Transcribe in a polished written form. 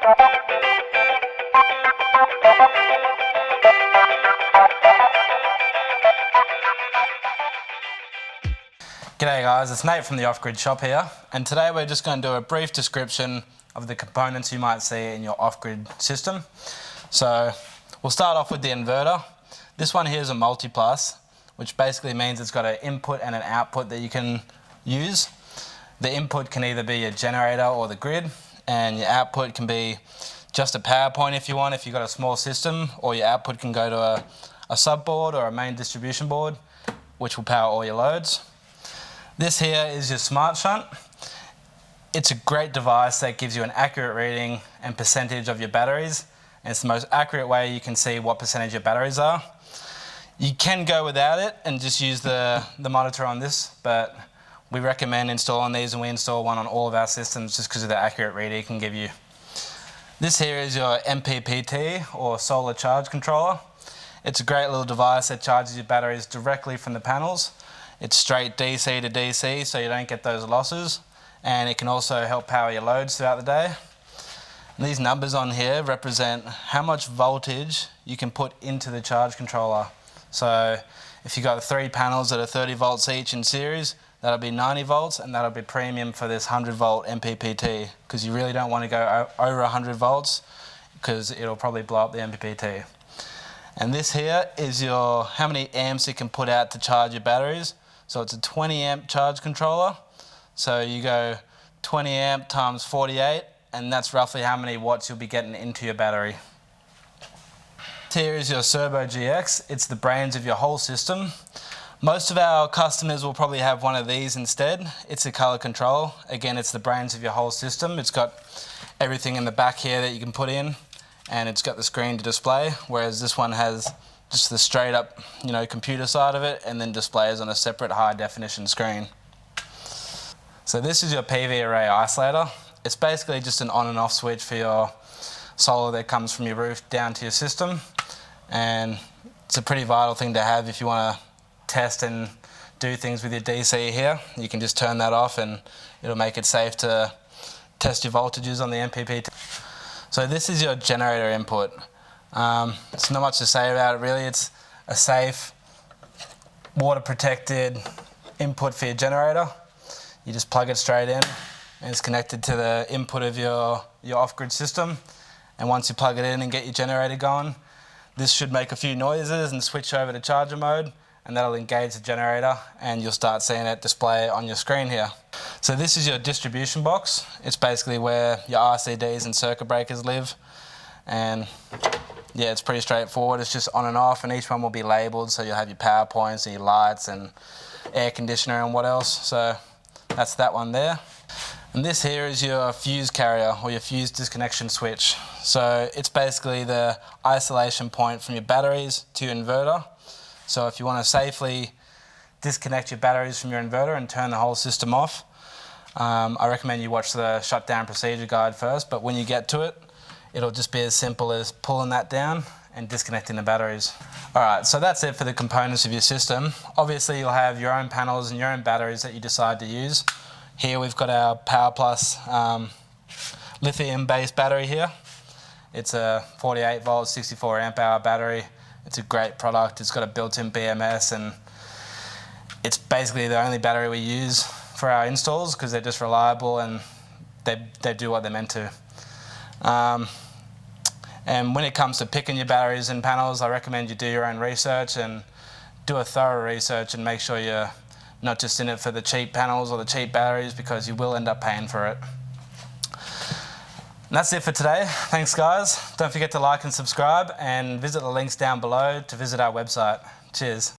G'day guys, it's Nate from the Off-Grid Shop here, and today we're just going to do a brief description of the components you might see in your off-grid system. So we'll start off with the inverter. This one here is a multi-plus, which basically means it's got an input and an output that you can use. The input can either be your generator or the grid, and your output can be just a power point if you want, if you've got a small system, or your output can go to a subboard or a main distribution board, which will power all your loads. This here is your smart shunt. It's a great device that gives you an accurate reading and percentage of your batteries. And it's the most accurate way you can see what percentage your batteries are. You can go without it and just use the monitor on this, but we recommend installing these, and we install one on all of our systems just because of the accurate reading it can give you. This here is your MPPT, or solar charge controller. It's a great little device that charges your batteries directly from the panels. It's straight DC to DC, so you don't get those losses, and it can also help power your loads throughout the day. And these numbers on here represent how much voltage you can put into the charge controller. So if you've got 3 panels that are 30 volts each in series, that'll be 90 volts, and that'll be premium for this 100 volt MPPT, because you really don't want to go over 100 volts because it'll probably blow up the MPPT. And this here is your how many amps it can put out to charge your batteries. So it's a 20 amp charge controller. So you go 20 amp times 48, and that's roughly how many watts you'll be getting into your battery. Here is your Servo GX. It's the brains of your whole system. Most of our customers will probably have one of these instead. It's a color control. Again, it's the brains of your whole system. It's got everything in the back here that you can put in, and it's got the screen to display, whereas this one has just the straight up, computer side of it, and then displays on a separate high definition screen. So this is your PV Array Isolator. It's basically just an on and off switch for your solar that comes from your roof down to your system, and it's a pretty vital thing to have if you want to test and do things with your DC here. You can just turn that off and it'll make it safe to test your voltages on the MPPT. So this is your generator input. There's not much to say about it really. It's a safe, water protected input for your generator. You just plug it straight in, and it's connected to the input of your off-grid system. And once you plug it in and get your generator going, this should make a few noises and switch over to charger mode, and that'll engage the generator, and you'll start seeing it display on your screen here. So this is your distribution box. It's basically where your RCDs and circuit breakers live. And yeah, it's pretty straightforward. It's just on and off, and each one will be labeled, so you'll have your power points and your lights and air conditioner and what else. So that's that one there. And this here is your fuse carrier, or your fuse disconnection switch. So it's basically the isolation point from your batteries to your inverter. So if you want to safely disconnect your batteries from your inverter and turn the whole system off, I recommend you watch the shutdown procedure guide first, but when you get to it, it'll just be as simple as pulling that down and disconnecting the batteries. Alright, so that's it for the components of your system. Obviously you'll have your own panels and your own batteries that you decide to use. Here we've got our Power Plus lithium based battery here. It's a 48 volt 64 amp hour battery. It's a great product. It's got a built-in BMS, and it's basically the only battery we use for our installs because they're just reliable and they do what they're meant to. And when it comes to picking your batteries and panels, I recommend you do your own research and do a thorough research, and make sure you're not just in it for the cheap panels or the cheap batteries, because you will end up paying for it. And that's it for today. Thanks guys. Don't forget to like and subscribe, and visit the links down below to visit our website. Cheers.